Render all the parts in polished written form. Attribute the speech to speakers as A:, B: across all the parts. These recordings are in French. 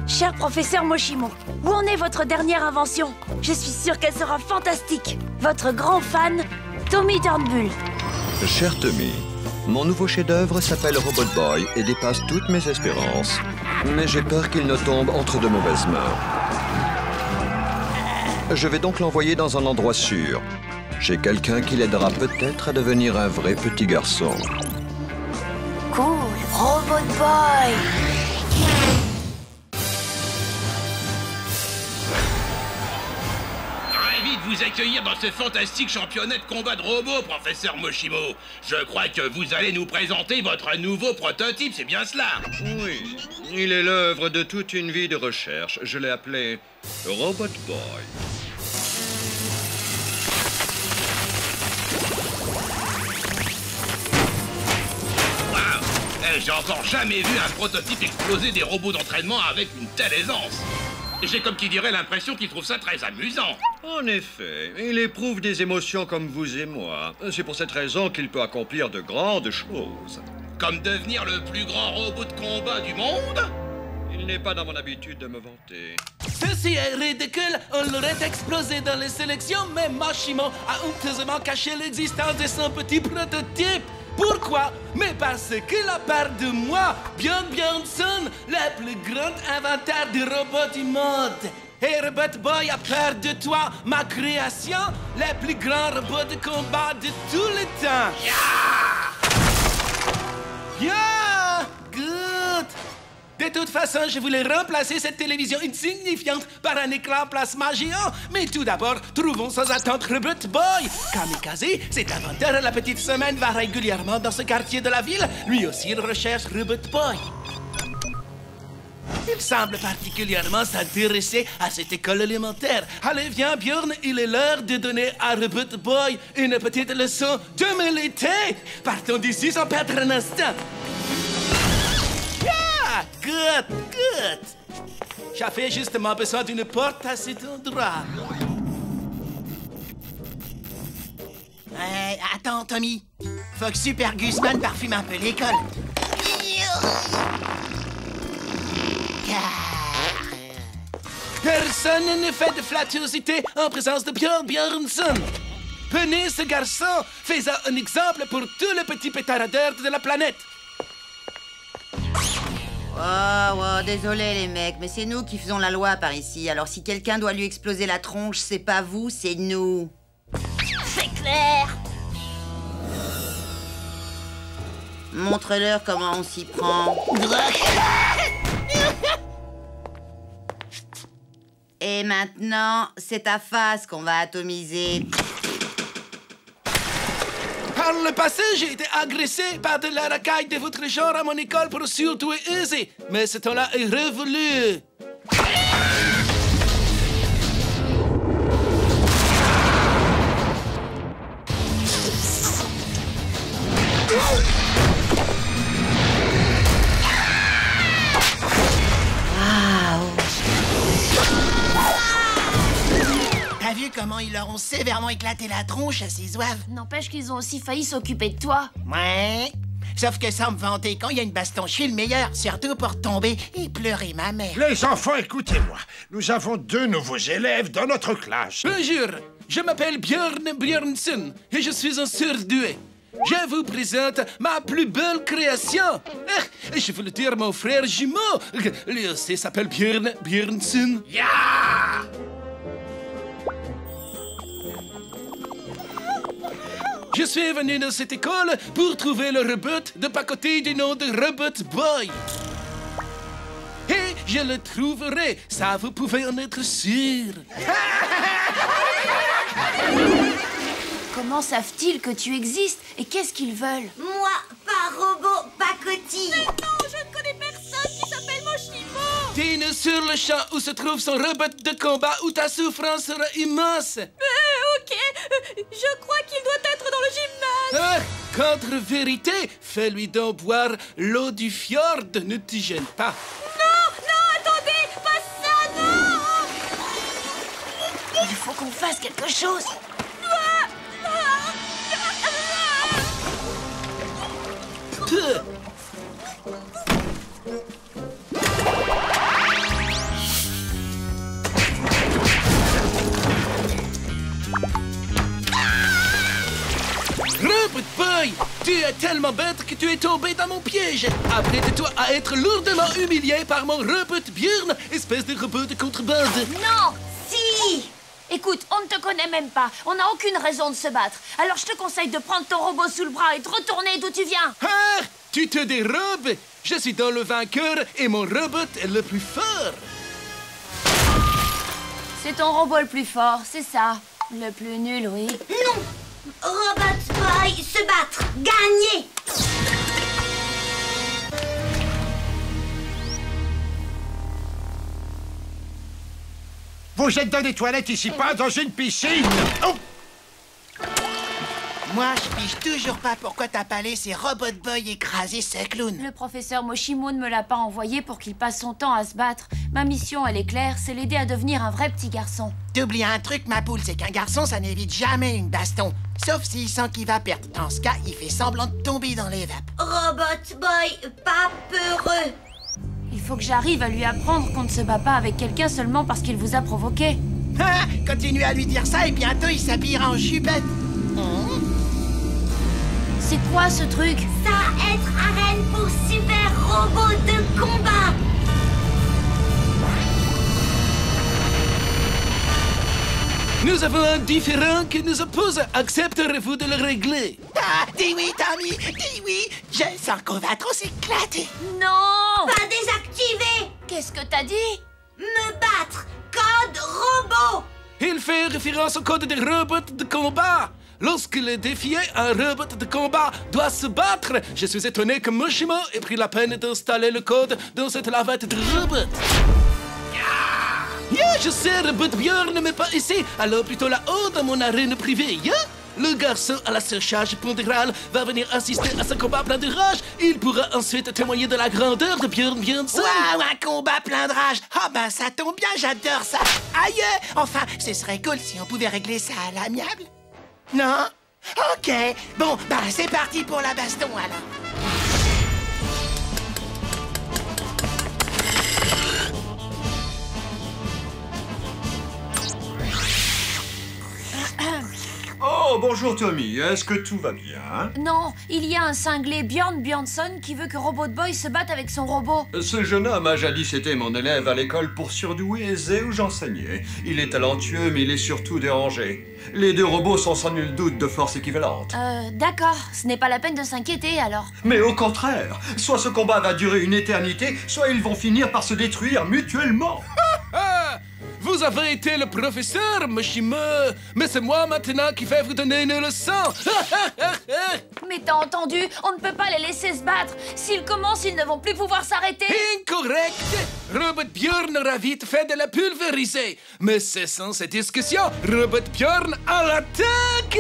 A: Cher professeur Moshimo, où en est votre dernière invention? Je suis sûre qu'elle sera fantastique. Votre grand fan, Tommy Turnbull.
B: Cher Tommy, mon nouveau chef-d'œuvre s'appelle Robot Boy et dépasse toutes mes espérances. Mais j'ai peur qu'il ne tombe entre de mauvaises mains. Je vais donc l'envoyer dans un endroit sûr. Chez quelqu'un qui l'aidera peut-être à devenir un vrai petit garçon.
A: Cool, Robot Boy.
C: Ravi de vous accueillir dans ce fantastique championnat de combat de robots, professeur Moshimo. Je crois que vous allez nous présenter votre nouveau prototype, c'est bien cela?
B: Oui, il est l'œuvre de toute une vie de recherche. Je l'ai appelé Robot Boy.
C: J'ai encore jamais vu un prototype exploser des robots d'entraînement avec une telle aisance. J'ai comme qui dirait l'impression qu'il trouve ça très amusant.
B: En effet, il éprouve des émotions comme vous et moi. C'est pour cette raison qu'il peut accomplir de grandes choses.
C: Comme devenir le plus grand robot de combat du monde?
B: Il n'est pas dans mon habitude de me vanter.
D: Ceci est ridicule, on l'aurait explosé dans les sélections, mais Moshimo a honteusement caché l'existence de son petit prototype. Pourquoi? Mais parce qu'il a peur de moi, Björn Björnsson, le plus grand inventeur de robots du monde. Et Robot Boy a peur de toi, ma création, le plus grand robot de combat de tous les temps. Yeah! Good! De toute façon, je voulais remplacer cette télévision insignifiante par un écran plasma géant. Mais tout d'abord, trouvons sans attendre Robot Boy. Kamikaze, cet inventeur à la petite semaine, va régulièrement dans ce quartier de la ville. Lui aussi, il recherche Robot Boy. Il semble particulièrement s'intéresser à cette école élémentaire. Allez, viens, Björn, il est l'heure de donner à Robot Boy une petite leçon d'humilité. Partons d'ici sans perdre un instant. Good, good. J'avais justement besoin d'une porte à cet endroit.
E: Attends, Tommy. Faut que Super Guzman parfume un peu l'école.
D: Personne ne fait de flattuosité en présence de Björn Björnsson. Prenez ce garçon, fais-en un exemple pour tous les petits pétaradeurs de la planète.
F: Oh, désolé les mecs, mais c'est nous qui faisons la loi par ici. Alors si quelqu'un doit lui exploser la tronche, c'est pas vous, c'est nous.
A: C'est clair.
F: Montre-leur comment on s'y prend. Et maintenant, c'est ta face qu'on va atomiser.
D: Par le passé, j'ai été agressé par de la racaille de votre genre à mon école pour surtout et user. Mais ce temps-là est révolu.
E: T'as vu comment ils leur ont sévèrement éclaté la tronche à ces zouaves?
A: N'empêche qu'ils ont aussi failli s'occuper de toi.
E: Ouais. Sauf que sans me vanter, quand il y a une baston, je suis le meilleur. Surtout pour tomber et pleurer ma mère.
G: Les enfants, écoutez-moi. Nous avons 2 nouveaux élèves dans notre classe.
D: Bonjour, je m'appelle Björn Björnsson et je suis un surdoué. Je vous présente ma plus belle création. Je veux le dire mon frère jumeau. Lui aussi s'appelle Björn Björnsson. Je suis venu dans cette école pour trouver le robot de pacotille du nom de Robot Boy. Et je le trouverai, ça vous pouvez en être sûr.
A: Comment savent-ils que tu existes et qu'est-ce qu'ils veulent?
F: Moi, pas robot, pacotille.
A: Mais non, je ne connais personne qui s'appelle Moshimo.
D: Dîne sur le champ où se trouve son robot de combat où ta souffrance sera immense.
A: Ok, je crois qu'il doit être dans le gymnase.
D: Contre-vérité, fais-lui donc boire l'eau du fjord, ne t'y gêne pas.
A: Non, attendez, pas ça, non. Il faut qu'on fasse quelque chose.
D: Boy, tu es tellement bête que tu es tombé dans mon piège. Apprête-toi à être lourdement humilié par mon robot Björn, espèce de robot de contrebande.
A: Non! Si! Écoute, on ne te connaît même pas. On n'a aucune raison de se battre. Alors je te conseille de prendre ton robot sous le bras et de retourner d'où tu viens.
D: Ah, tu te dérobes. Je suis dans le vainqueur et mon robot est le plus fort.
A: C'est ton robot le plus fort, c'est ça. Le plus nul, oui.
H: Non! Robot Boy, se battre! Gagner!
G: Vous êtes dans des toilettes ici, pas dans une piscine! Oh!
E: Moi, je pige toujours pas pourquoi t'as pas laissé Robot Boy écraser ce clown.
A: Le professeur Moshimo ne me l'a pas envoyé pour qu'il passe son temps à se battre. Ma mission, elle est claire, c'est l'aider à devenir un vrai petit garçon.
E: T'oublies un truc, ma poule, c'est qu'un garçon, ça n'évite jamais une baston. Sauf s'il sent qu'il va perdre. Dans ce cas, il fait semblant de tomber dans les vapes.
H: Robot Boy, pas peureux!
A: Il faut que j'arrive à lui apprendre qu'on ne se bat pas avec quelqu'un seulement parce qu'il vous a provoqué.
E: Ah, continuez à lui dire ça et bientôt il s'habillera en jupette.
A: C'est quoi ce truc?
H: Ça être arène pour super robot de combat!
D: Nous avons un différend qui nous oppose. Accepterez-vous de le régler?
E: Ah, dis oui, Tommy, dis oui. Je sens qu'on va trop s'éclater.
A: Non!
H: Pas désactivé!
A: Qu'est-ce que t'as dit?
H: Me battre! Code robot!
D: Il fait référence au code des robots de combat. Lorsqu'il est défié, un robot de combat doit se battre. Je suis étonné que Moshimo ait pris la peine d'installer le code dans cette lavette de robot. Yeah, je sais, Robot Björn ne m'est pas ici, alors plutôt là-haut dans mon arène privée, yeah? Le garçon à la surcharge pondérale va venir assister à ce combat plein de rage. Il pourra ensuite témoigner de la grandeur de Björn Björnsson.
E: Waouh, un combat plein de rage. Ah ben ça tombe bien, j'adore ça. Aïe, enfin, ce serait cool si on pouvait régler ça à l'amiable. Non? Ok, bon, ben c'est parti pour la baston alors.
B: Oh, bonjour Tommy, est-ce que tout va bien?
A: Non, il y a un cinglé Björn Björnsson qui veut que Robot Boy se batte avec son robot.
B: Ce jeune homme a jadis été mon élève à l'école pour surdoués aisés où j'enseignais. Il est talentueux, mais il est surtout dérangé. Les deux robots sont sans nul doute de force équivalente.
A: D'accord, ce n'est pas la peine de s'inquiéter alors.
B: Mais au contraire, soit ce combat va durer une éternité, soit ils vont finir par se détruire mutuellement.
D: Ah, vous avez été le professeur, Moshimo, mais c'est moi maintenant qui vais vous donner une leçon.
A: Mais t'as entendu, on ne peut pas les laisser se battre. S'ils commencent, ils ne vont plus pouvoir s'arrêter.
D: Incorrect. Robot Björn aura vite fait de la pulvériser. Mais cessons cette discussion. Robot Björn à l'attaque.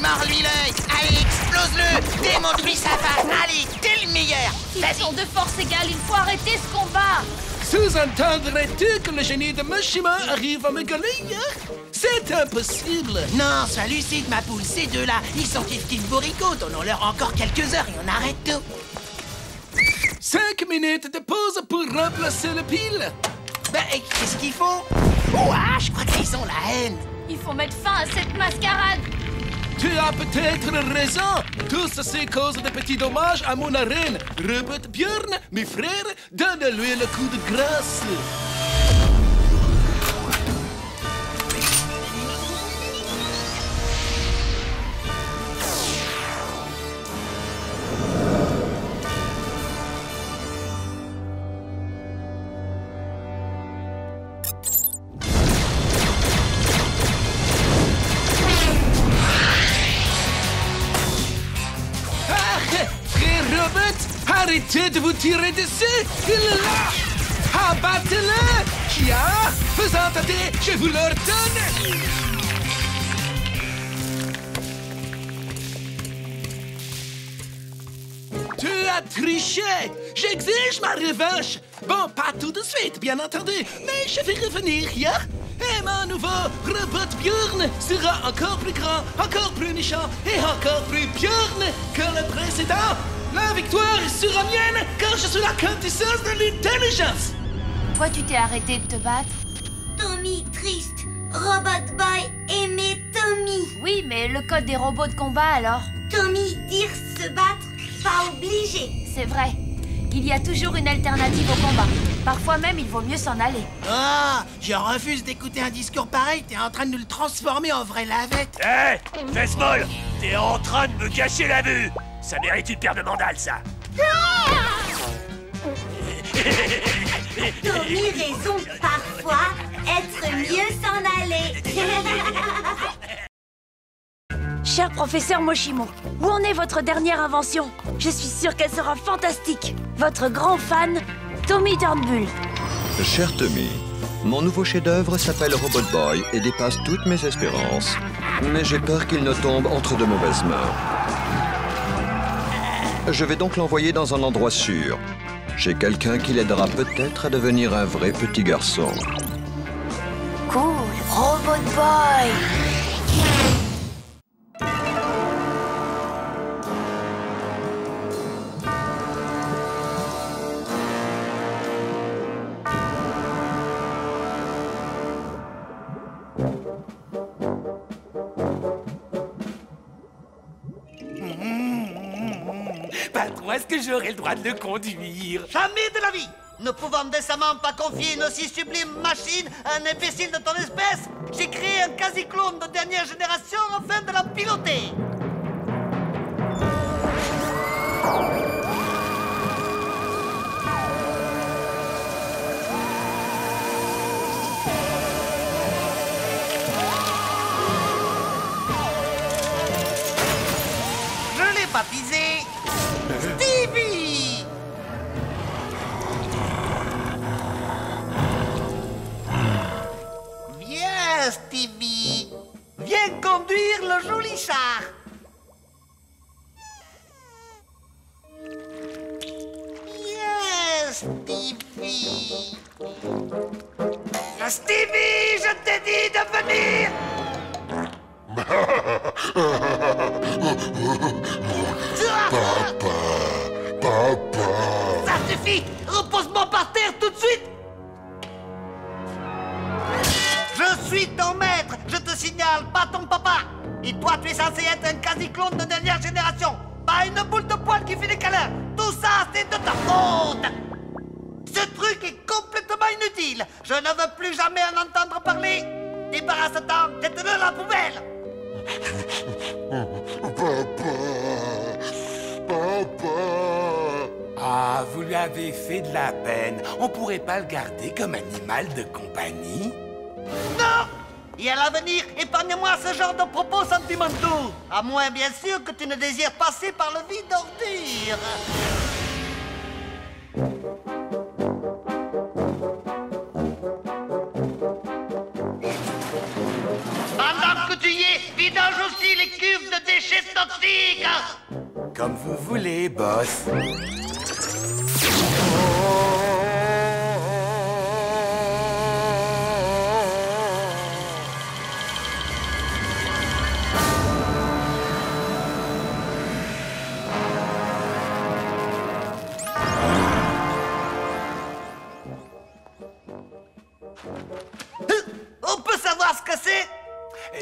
E: Mords-lui l'œil. Allez, explose-le. Démonte-lui sa face. Allez, t'es le meilleur.
A: Ils sont de force égale, il faut arrêter ce combat.
D: Sous-entendrais-tu que le génie de Moshimo arrive à me gagner? C'est impossible.
E: Non, sois lucide, ma poule. Ces deux-là, ils sont kiff-kiff bourricots. Donnons-leur encore quelques heures et on arrête tout.
D: 5 minutes de pause pour remplacer le pile.
E: Ben, qu'est-ce qu'ils font? Ouah, je crois qu'ils ont la haine.
A: Il faut mettre fin à cette mascarade.
D: Tu as peut-être raison. Tout ceci cause de petits dommages à mon arène. Robot Björn, mes frères, donne-lui le coup de grâce. Arrêtez de vous tirer dessus! Il est là! Abattez-le! Kia! Faisant tâter, je vous l'ordonne! Tu as triché! J'exige ma revanche! Bon, pas tout de suite, bien entendu, mais je vais revenir, ya? Et mon nouveau robot Bjorn sera encore plus grand, encore plus méchant et encore plus Bjorn que le précédent! La victoire sera mienne car je suis la quintessence de l'intelligence!
A: Toi, tu t'es arrêté de te battre?
H: Tommy triste. Robot Boy aimait Tommy.
A: Oui, mais le code des robots de combat, alors?
H: Tommy dire se battre, pas obligé.
A: C'est vrai. Il y a toujours une alternative au combat. Parfois même, il vaut mieux s'en aller.
E: Ah, je refuse d'écouter un discours pareil. T'es en train de nous le transformer en vraie lavette.
I: Hé, fesse molle, t'es en train de me cacher la vue. Ça mérite une paire de mandales, ça.
H: Tommy raison, parfois, être mieux s'en aller.
A: Cher professeur Moshimo, où en est votre dernière invention? Je suis sûre qu'elle sera fantastique. Votre grand fan, Tommy Turnbull.
B: Cher Tommy, mon nouveau chef-d'œuvre s'appelle Robot Boy et dépasse toutes mes espérances. Mais j'ai peur qu'il ne tombe entre de mauvaises mains. Je vais donc l'envoyer dans un endroit sûr. Chez quelqu'un qui l'aidera peut-être à devenir un vrai petit garçon.
A: Cool, Robot Boy.
D: Patron, est-ce que j'aurai le droit de le conduire?
J: Jamais de la vie! Ne pouvant décemment pas confier une aussi sublime machine à un imbécile de ton espèce, j'ai créé un quasi-clone de dernière génération afin de la piloter. Je l'ai baptisé Stevie! Viens, Stevie! Viens conduire le joli char! Viens, Stevie! Stevie, je t'ai dit de venir! Ça suffit! Repose-moi par terre tout de suite! Je suis ton maître, je te signale, pas ton papa! Et toi, tu es censé être un quasi-clone de dernière génération! Pas une boule de poil qui fait des câlins! Tout ça, c'est de ta faute! Ce truc est complètement inutile! Je ne veux plus jamais en entendre parler! Débarrasse-t'en, jette-le à la poubelle!
D: Ah, vous lui avez fait de la peine. On pourrait pas le garder comme animal de compagnie?
J: Non! Et à l'avenir, épargne-moi ce genre de propos sentimentaux. À moins, bien sûr, que tu ne désires passer par le vide d'ordure. Pendant que tu y es, vidange aussi les cuves de déchets toxiques.
D: Comme vous voulez, boss.
J: On peut savoir ce que c'est?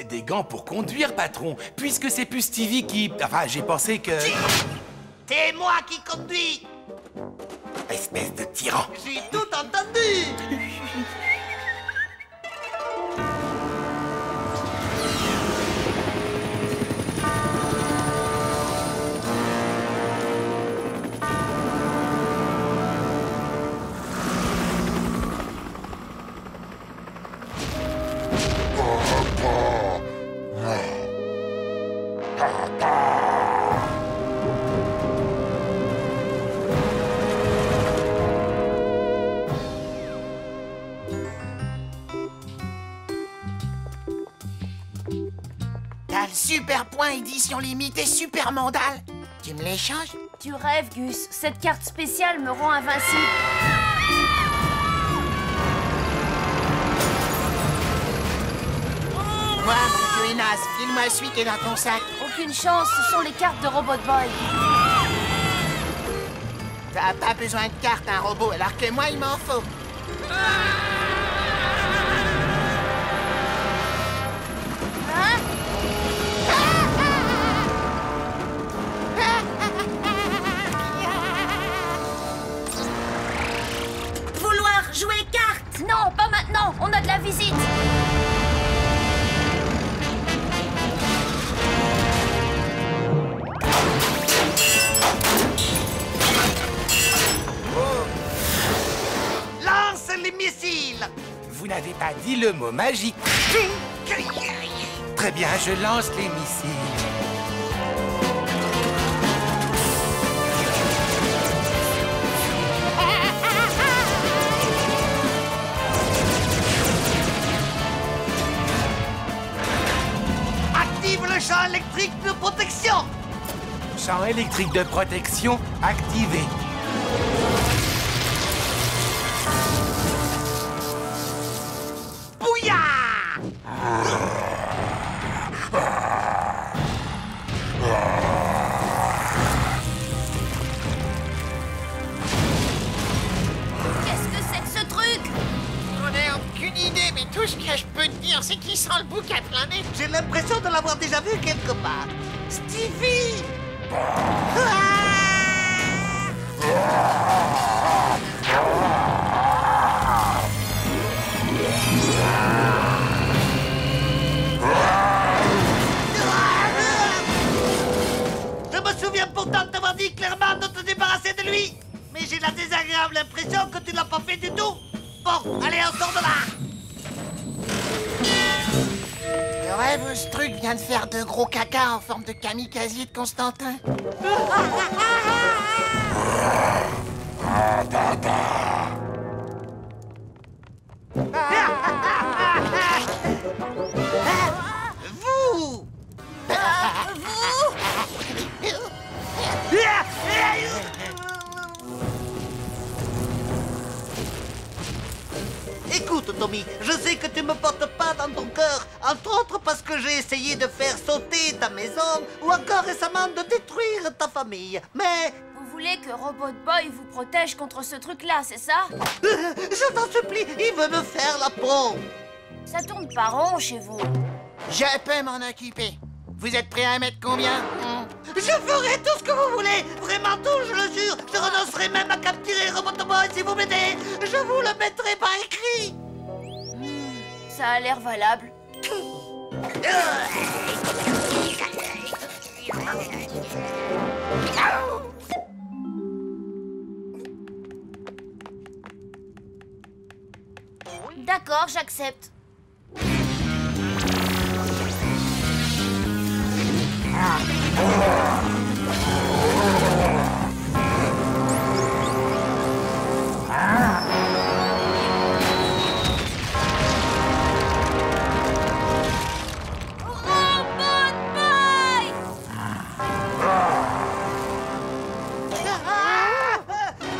D: Des gants pour conduire, patron. Puisque c'est plus Stevie qui... Enfin, j'ai pensé que...
J: C'est moi qui conduis.
D: Espèce de tyran.
J: J'ai tout entendu.
E: mandale, super point édition limitée, super mandale. Tu me l'échanges?
A: Tu rêves, Gus. Cette carte spéciale me rend invincible.
E: Moi, mon vieux naze, file-moi celui qui est dans ton sac.
A: Aucune chance, ce sont les cartes de Robot Boy.
E: T'as pas besoin de carte, un robot, alors que moi, il m'en faut.
A: Hein?
H: Vouloir jouer carte?
A: Non, pas maintenant. On a de la visite.
J: Lance les missiles.
K: Vous n'avez pas dit le mot magique. Très bien, je lance les missiles.
J: Active le champ électrique de protection.
K: Champ électrique de protection activé.
J: Bouillard!
A: Qu'est-ce que c'est que ce truc?
E: J'en ai aucune idée, mais tout ce que je peux te dire, c'est qu'il sent le bouc à plein nez.
J: J'ai l'impression de l'avoir déjà vu quelque part. Stevie! Je me souviens pourtant de t'avoir dit clairement de te débarrasser de lui. Mais j'ai la désagréable impression que tu l'as pas fait du tout. Bon, allez, on sort de là.
E: Le rêve, ce truc vient de faire de gros caca en forme de kamikaze de Constantin.
J: Vous! Écoute, Tommy, je sais que tu me portes pas dans ton cœur, entre autres parce que j'ai essayé de faire sauter ta maison ou encore récemment de détruire ta famille. Mais
A: Vous voulez que Robot Boy vous protège contre ce truc-là, c'est ça?
J: je t'en supplie, il veut me faire la peau.
A: Ça tourne pas rond chez vous.
E: Je peux m'en occuper. Vous êtes prêts à mettre combien?
J: Je ferai tout ce que vous voulez, vraiment tout, je le jure. Je renoncerai même à capturer Robot Boy si vous m'aidez. Je vous le mettrai par écrit.
A: Ça a l'air valable. D'accord, j'accepte.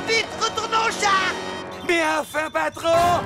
J: Vite, retournons au chat.
K: Mais enfin, patron!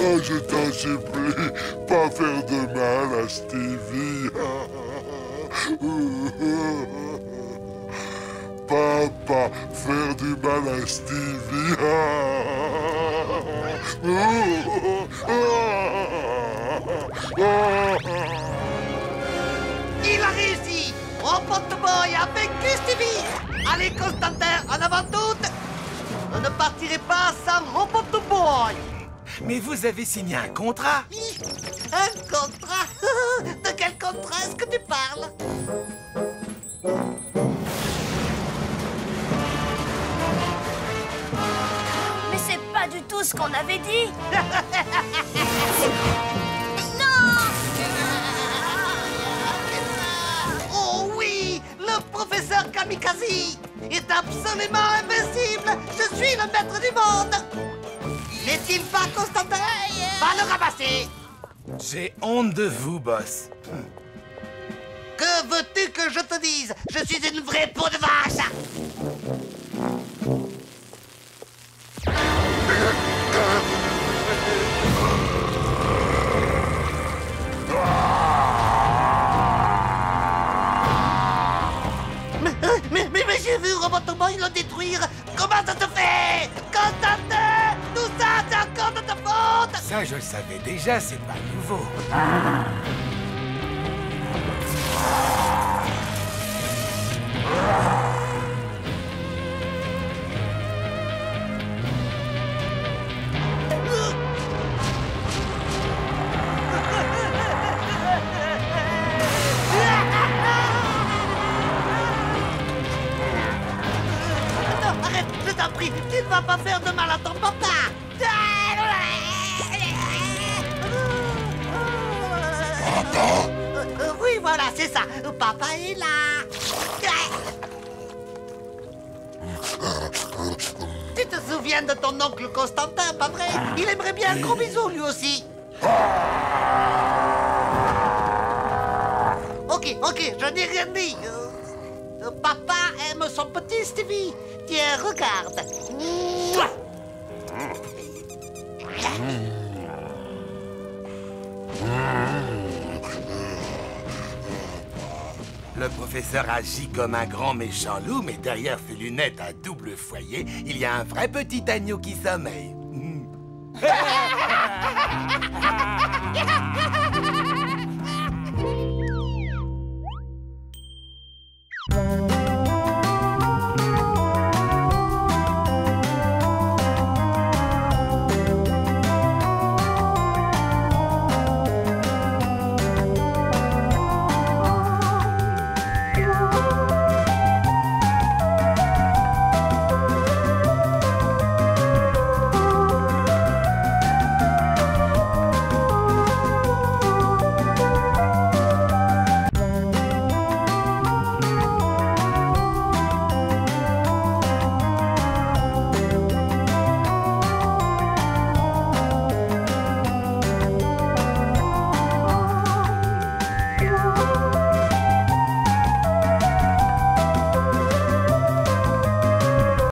L: Oh, je t'en supplie, pas faire de mal à Stevie. Papa, faire du mal à Stevie.
J: Il a réussi. Robot Boy a vaincu Stevie. Allez, Constantin, en avant toutes. Je ne partirai pas sans Robot Boy.
K: Mais vous avez signé un contrat.
J: Un contrat? De quel contrat est-ce que tu parles?
A: Mais c'est pas du tout ce qu'on avait dit.
J: Oh oui, le professeur Kamikaze est absolument invincible. Je suis le maître du monde. N'est-il pas, Constantin? Va le ramasser.
K: J'ai honte de vous, boss.
J: Que veux-tu que je te dise? Je suis une vraie peau de vache. Mais j'ai vu Robot Boy le détruire. Comment ça te fait? Constantin, tout ça, c'est encore de ta faute.
K: Ça, je le savais déjà, c'est pas nouveau.
J: Non, arrête, je t'en prie, tu ne vas pas faire de mal à ton papa. Oui, voilà, c'est ça. Papa est là. Tu te souviens de ton oncle Constantin, pas vrai? Il aimerait bien un gros bisou, lui aussi. Ok, je n'ai rien dit. Papa aime son petit Stevie. Tiens, regarde.
K: Le professeur agit comme un grand méchant loup, mais derrière ses lunettes à double foyer, il y a un vrai petit agneau qui sommeille.